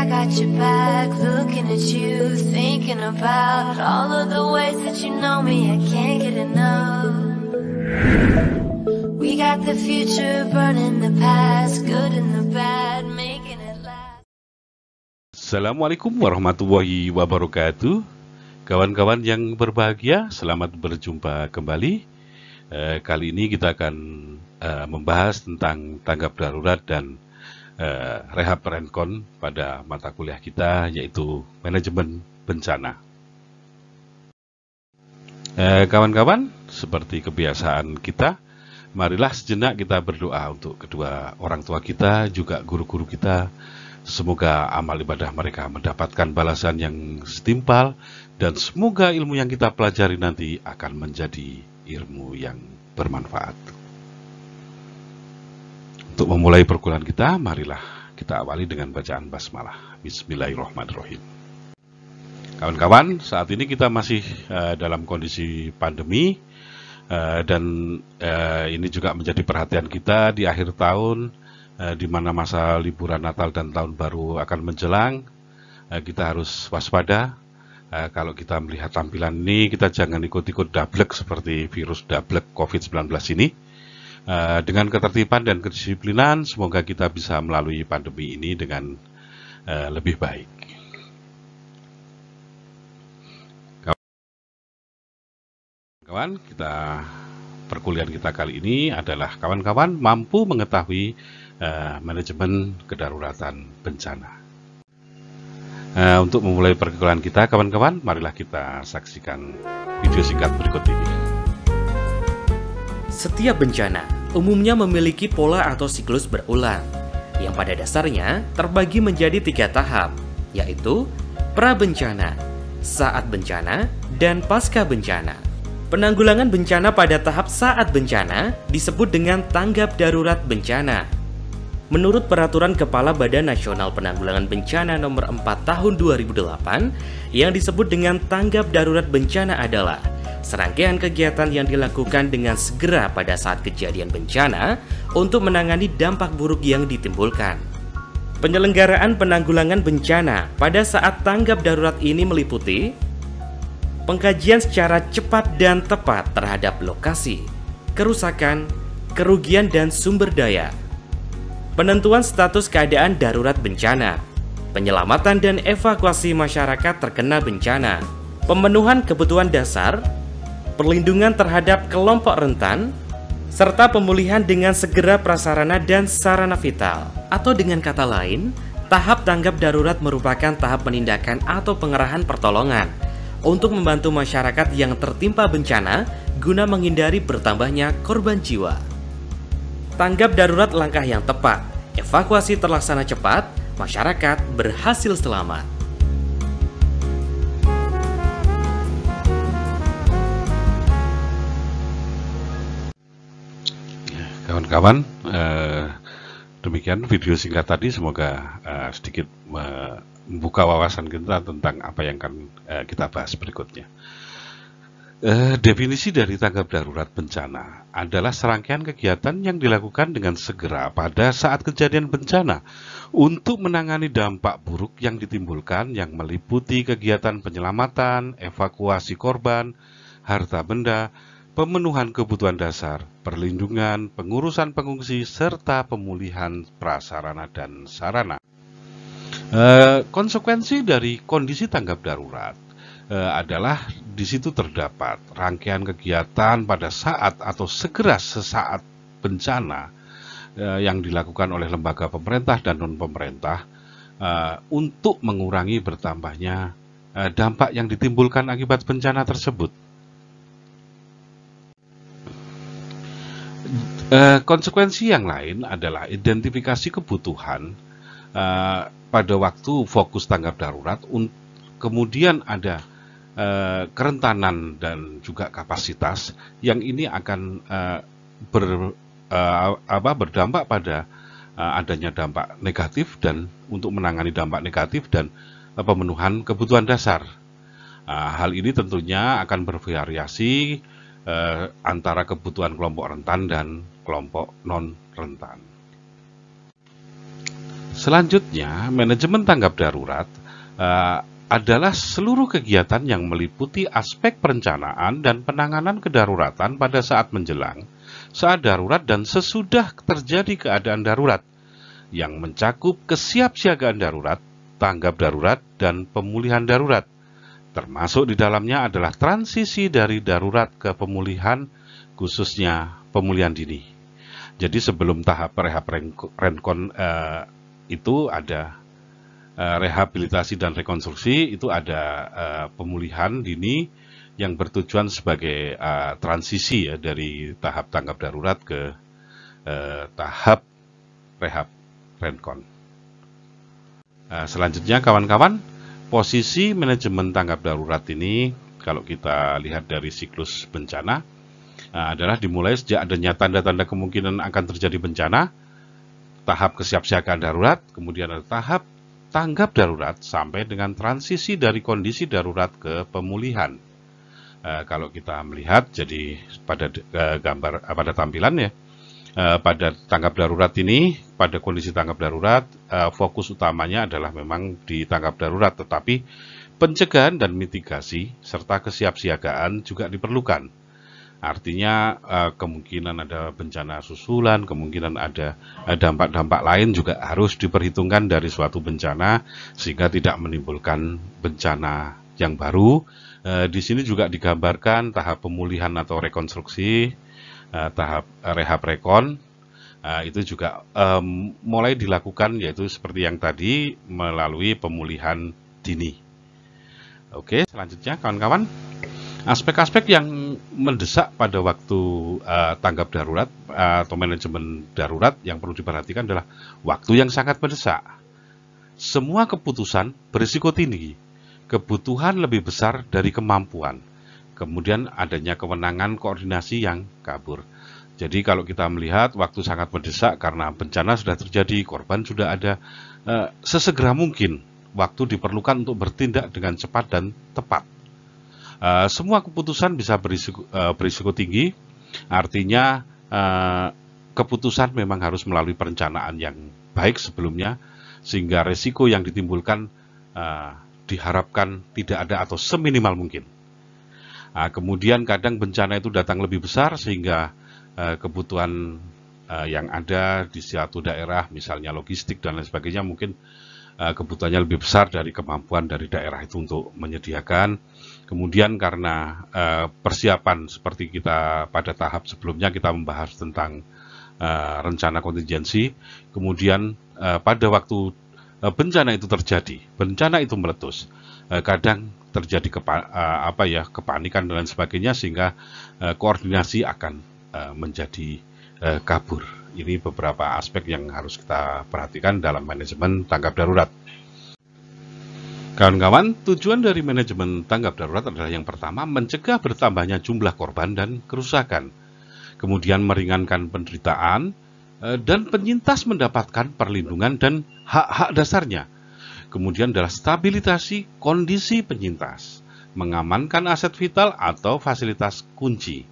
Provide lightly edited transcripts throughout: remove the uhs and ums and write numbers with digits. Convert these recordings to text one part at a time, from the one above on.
I got your back, looking at you, thinking about all of the ways that you know me, I can't get enough. We got the future, burning the past, good and the bad, making it last. Assalamualaikum warahmatullahi wabarakatuh. Kawan-kawan yang berbahagia, selamat berjumpa kembali. Kali ini kita akan membahas tentang tanggap darurat dan rehab renkon pada mata kuliah kita, yaitu manajemen bencana. Kawan-kawan, seperti kebiasaan kita, marilah sejenak kita berdoa untuk kedua orang tua kita, juga guru-guru kita. Semoga amal ibadah mereka mendapatkan balasan yang setimpal, dan semoga ilmu yang kita pelajari nanti akan menjadi ilmu yang bermanfaat. Untuk memulai perkuliahan kita, marilah kita awali dengan bacaan basmalah. Bismillahirrahmanirrahim. Kawan-kawan, saat ini kita masih dalam kondisi pandemi, dan ini juga menjadi perhatian kita di akhir tahun, di mana masa liburan Natal dan Tahun Baru akan menjelang. Kita harus waspada. Kalau kita melihat tampilan ini, kita jangan ikut-ikut dablek seperti virus dablek COVID-19 ini. Dengan ketertiban dan kedisiplinan, semoga kita bisa melalui pandemi ini dengan lebih baik. Kawan, perkuliahan kita kali ini adalah kawan-kawan mampu mengetahui manajemen kedaruratan bencana. Untuk memulai perkuliahan kita, kawan-kawan, marilah kita saksikan video singkat berikut ini. Setiap bencana umumnya memiliki pola atau siklus berulang, yang pada dasarnya terbagi menjadi 3 tahap, yaitu pra-bencana, saat bencana, dan pasca bencana. Penanggulangan bencana pada tahap saat bencana disebut dengan tanggap darurat bencana. Menurut Peraturan Kepala Badan Nasional Penanggulangan Bencana Nomor 4 Tahun 2008, yang disebut dengan tanggap darurat bencana adalah serangkaian kegiatan yang dilakukan dengan segera pada saat kejadian bencana untuk menangani dampak buruk yang ditimbulkan. Penyelenggaraan penanggulangan bencana pada saat tanggap darurat ini meliputi pengkajian secara cepat dan tepat terhadap lokasi, kerusakan, kerugian dan sumber daya, penentuan status keadaan darurat bencana, penyelamatan dan evakuasi masyarakat terkena bencana, pemenuhan kebutuhan dasar, perlindungan terhadap kelompok rentan, serta pemulihan dengan segera prasarana dan sarana vital. Atau dengan kata lain, tahap tanggap darurat merupakan tahap penindakan atau pengerahan pertolongan untuk membantu masyarakat yang tertimpa bencana guna menghindari bertambahnya korban jiwa. Tanggap darurat langkah yang tepat, evakuasi terlaksana cepat, masyarakat berhasil selamat. Kawan-kawan, demikian video singkat tadi, semoga sedikit membuka wawasan kita tentang apa yang akan kita bahas berikutnya. Definisi dari tanggap darurat bencana adalah serangkaian kegiatan yang dilakukan dengan segera pada saat kejadian bencana untuk menangani dampak buruk yang ditimbulkan, yang meliputi kegiatan penyelamatan, evakuasi korban, harta benda, pemenuhan kebutuhan dasar, perlindungan, pengurusan pengungsi, serta pemulihan prasarana dan sarana. Konsekuensi dari kondisi tanggap darurat adalah di situ terdapat rangkaian kegiatan pada saat atau segera sesaat bencana yang dilakukan oleh lembaga pemerintah dan non-pemerintah untuk mengurangi bertambahnya dampak yang ditimbulkan akibat bencana tersebut. Konsekuensi yang lain adalah identifikasi kebutuhan pada waktu fokus tanggap darurat, kemudian ada kerentanan dan juga kapasitas yang ini akan berdampak pada adanya dampak negatif, dan untuk menangani dampak negatif dan pemenuhan kebutuhan dasar. Hal ini tentunya akan bervariasi antara kebutuhan kelompok rentan dan kelompok non-rentan. Selanjutnya, manajemen tanggap darurat adalah seluruh kegiatan yang meliputi aspek perencanaan dan penanganan kedaruratan pada saat menjelang, saat darurat dan sesudah terjadi keadaan darurat, yang mencakup kesiapsiagaan darurat, tanggap darurat, dan pemulihan darurat. Termasuk di dalamnya adalah transisi dari darurat ke pemulihan, khususnya pemulihan dini. Jadi sebelum tahap rehab renkon itu ada rehabilitasi dan rekonstruksi, itu ada pemulihan dini yang bertujuan sebagai transisi ya, dari tahap tanggap darurat ke tahap rehab renkon. Selanjutnya kawan-kawan, posisi manajemen tanggap darurat ini kalau kita lihat dari siklus bencana adalah dimulai sejak adanya tanda-tanda kemungkinan akan terjadi bencana, tahap kesiapsiagaan darurat, kemudian ada tahap tanggap darurat sampai dengan transisi dari kondisi darurat ke pemulihan. Kalau kita melihat jadi pada gambar pada tampilan ya, pada tanggap darurat ini, pada kondisi tanggap darurat, fokus utamanya adalah memang di tanggap darurat, tetapi pencegahan dan mitigasi serta kesiapsiagaan juga diperlukan. Artinya kemungkinan ada bencana susulan, kemungkinan ada dampak-dampak lain juga harus diperhitungkan dari suatu bencana sehingga tidak menimbulkan bencana yang baru. Di sini juga digambarkan tahap pemulihan atau rekonstruksi, tahap rehab rekon, itu juga mulai dilakukan, yaitu seperti yang tadi melalui pemulihan dini. Oke, selanjutnya kawan-kawan. Aspek-aspek yang mendesak pada waktu tanggap darurat atau manajemen darurat yang perlu diperhatikan adalah waktu yang sangat mendesak. Semua keputusan berisiko tinggi, kebutuhan lebih besar dari kemampuan, kemudian adanya kewenangan koordinasi yang kabur. Jadi kalau kita melihat waktu sangat mendesak karena bencana sudah terjadi, korban sudah ada, sesegera mungkin waktu diperlukan untuk bertindak dengan cepat dan tepat. Semua keputusan bisa berisiko tinggi, artinya keputusan memang harus melalui perencanaan yang baik sebelumnya, sehingga resiko yang ditimbulkan diharapkan tidak ada atau seminimal mungkin. Kemudian kadang bencana itu datang lebih besar sehingga kebutuhan yang ada di suatu daerah, misalnya logistik dan lain sebagainya, mungkin kebutuhannya lebih besar dari kemampuan dari daerah itu untuk menyediakan. Kemudian karena persiapan seperti kita pada tahap sebelumnya kita membahas tentang rencana kontingensi, kemudian pada waktu bencana itu terjadi, bencana itu meletus, kadang terjadi kepanikan dan lain sebagainya sehingga koordinasi akan menjadi kabur. Ini beberapa aspek yang harus kita perhatikan dalam manajemen tanggap darurat. Kawan-kawan, tujuan dari manajemen tanggap darurat adalah yang pertama, mencegah bertambahnya jumlah korban dan kerusakan. Kemudian meringankan penderitaan, dan penyintas mendapatkan perlindungan dan hak-hak dasarnya. Kemudian adalah stabilisasi kondisi penyintas, mengamankan aset vital atau fasilitas kunci.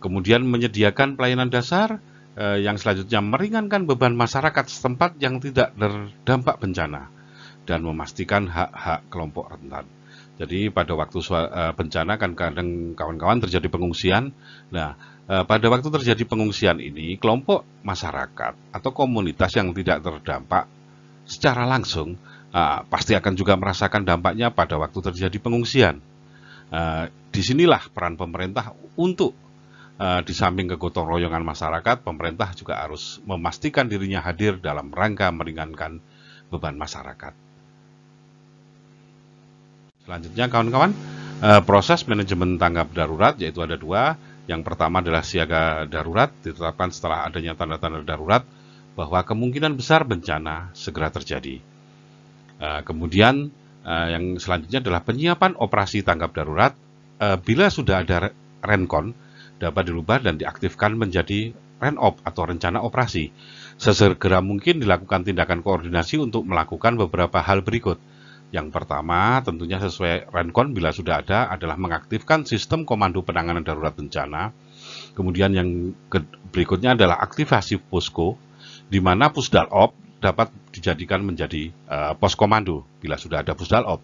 Kemudian menyediakan pelayanan dasar, yang selanjutnya meringankan beban masyarakat setempat yang tidak terdampak bencana dan memastikan hak-hak kelompok rentan. Jadi pada waktu bencana kan kadang kawan-kawan terjadi pengungsian. Nah, pada waktu terjadi pengungsian ini, kelompok masyarakat atau komunitas yang tidak terdampak secara langsung pasti akan juga merasakan dampaknya pada waktu terjadi pengungsian. Disinilah peran pemerintah untuk di samping kegotong royongan masyarakat, pemerintah juga harus memastikan dirinya hadir dalam rangka meringankan beban masyarakat. Selanjutnya kawan-kawan, proses manajemen tanggap darurat yaitu ada dua. Yang pertama adalah siaga darurat, ditetapkan setelah adanya tanda-tanda darurat bahwa kemungkinan besar bencana segera terjadi. Kemudian yang selanjutnya adalah penyiapan operasi tanggap darurat. Bila sudah ada renkon, dapat dirubah dan diaktifkan menjadi renop atau rencana operasi. Sesegera mungkin dilakukan tindakan koordinasi untuk melakukan beberapa hal berikut. Yang pertama, tentunya sesuai renkon bila sudah ada, adalah mengaktifkan sistem komando penanganan darurat bencana. Kemudian yang berikutnya adalah aktivasi posko, di mana Pusdalop dapat dijadikan menjadi pos komando bila sudah ada pusdalop.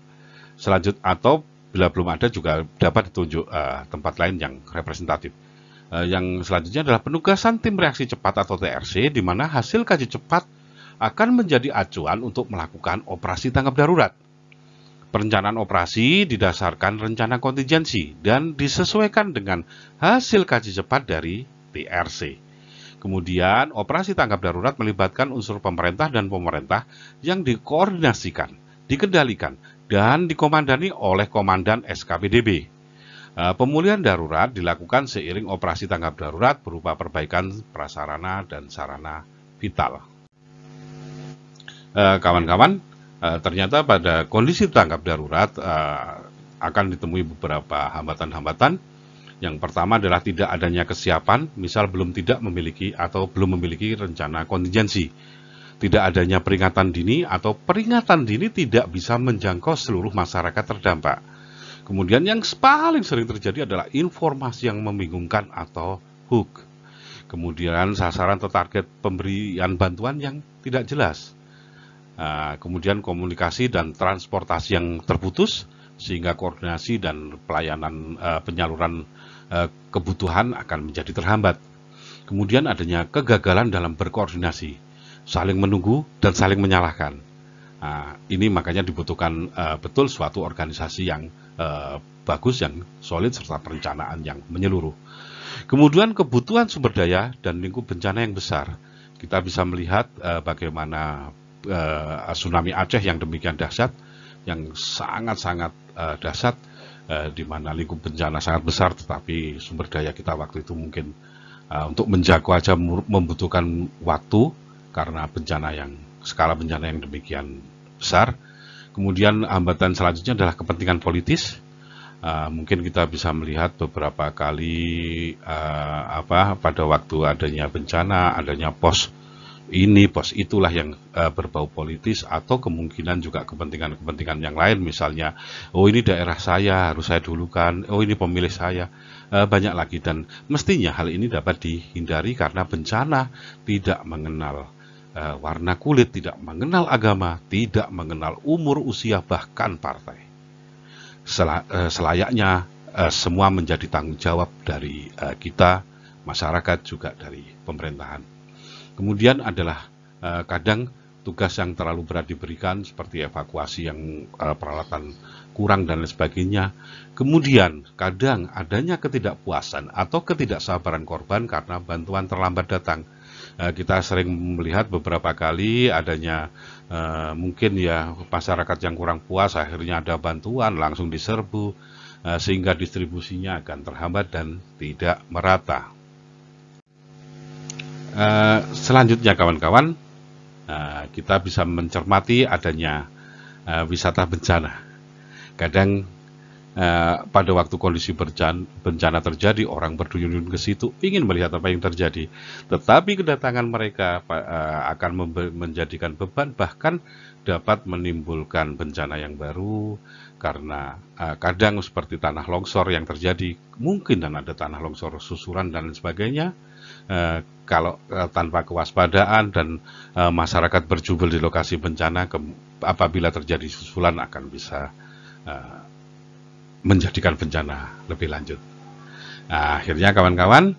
Selanjutnya atau bila belum ada juga dapat ditunjuk tempat lain yang representatif. Yang selanjutnya adalah penugasan tim reaksi cepat atau TRC, di mana hasil kaji cepat akan menjadi acuan untuk melakukan operasi tanggap darurat. Perencanaan operasi didasarkan rencana kontingensi dan disesuaikan dengan hasil kaji cepat dari TRC. Kemudian, operasi tanggap darurat melibatkan unsur pemerintah dan pemerintah yang dikoordinasikan, dikendalikan, dan dikomandani oleh Komandan SKPDB. Pemulihan darurat dilakukan seiring operasi tanggap darurat berupa perbaikan prasarana dan sarana vital. Kawan-kawan, ternyata pada kondisi tanggap darurat akan ditemui beberapa hambatan-hambatan. Yang pertama adalah tidak adanya kesiapan, misal belum memiliki rencana kontingensi. Tidak adanya peringatan dini atau peringatan dini tidak bisa menjangkau seluruh masyarakat terdampak. Kemudian yang paling sering terjadi adalah informasi yang membingungkan atau hook. Kemudian sasaran atau target pemberian bantuan yang tidak jelas. Kemudian komunikasi dan transportasi yang terputus, sehingga koordinasi dan pelayanan penyaluran kebutuhan akan menjadi terhambat. Kemudian adanya kegagalan dalam berkoordinasi, saling menunggu dan saling menyalahkan. Ini makanya dibutuhkan betul suatu organisasi yang bagus, yang solid, serta perencanaan yang menyeluruh. Kemudian kebutuhan sumber daya dan lingkup bencana yang besar. Kita bisa melihat bagaimana tsunami Aceh yang demikian dahsyat, yang sangat-sangat dahsyat, di mana lingkup bencana sangat besar, tetapi sumber daya kita waktu itu mungkin untuk menjangkau aja membutuhkan waktu karena skala bencana yang demikian besar. Kemudian hambatan selanjutnya adalah kepentingan politis. Mungkin kita bisa melihat beberapa kali pada waktu adanya bencana, adanya pos ini, pos itulah yang berbau politis, atau kemungkinan juga kepentingan-kepentingan yang lain, misalnya, oh ini daerah saya, harus saya dulukan, oh ini pemilih saya, banyak lagi. Dan mestinya hal ini dapat dihindari karena bencana tidak mengenal warna kulit, tidak mengenal agama, tidak mengenal umur, usia, bahkan partai. Selayaknya semua menjadi tanggung jawab dari kita, masyarakat, juga dari pemerintahan. Kemudian adalah kadang tugas yang terlalu berat diberikan, seperti evakuasi yang peralatan kurang dan lain sebagainya. Kemudian kadang adanya ketidakpuasan atau ketidaksabaran korban karena bantuan terlambat datang. Kita sering melihat beberapa kali adanya mungkin ya masyarakat yang kurang puas, akhirnya ada bantuan langsung diserbu, sehingga distribusinya akan terhambat dan tidak merata. Selanjutnya kawan-kawan, kita bisa mencermati adanya wisata bencana. Kadang pada waktu kondisi bencana terjadi, orang berduyun-duyun ke situ ingin melihat apa yang terjadi, tetapi kedatangan mereka akan menjadikan beban, bahkan dapat menimbulkan bencana yang baru, karena kadang seperti tanah longsor yang terjadi, mungkin dan ada tanah longsor susuran dan lain sebagainya. Kalau tanpa kewaspadaan dan masyarakat berjubel di lokasi bencana, apabila terjadi susulan akan bisa menjadikan bencana lebih lanjut. Akhirnya kawan-kawan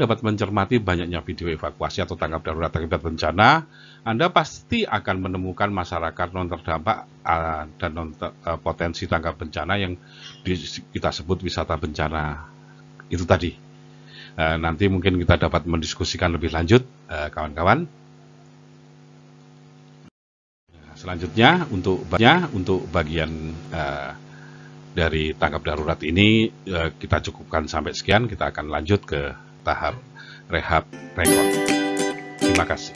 dapat mencermati banyaknya video evakuasi atau tanggap darurat akibat bencana. Anda pasti akan menemukan masyarakat non terdampak dan potensi tanggap bencana yang kita sebut wisata bencana itu tadi. Nanti mungkin kita dapat mendiskusikan lebih lanjut, kawan-kawan. Selanjutnya untuk bagian dari tanggap darurat ini kita cukupkan sampai sekian. Kita akan lanjut ke tahap rehab rekod. Terima kasih.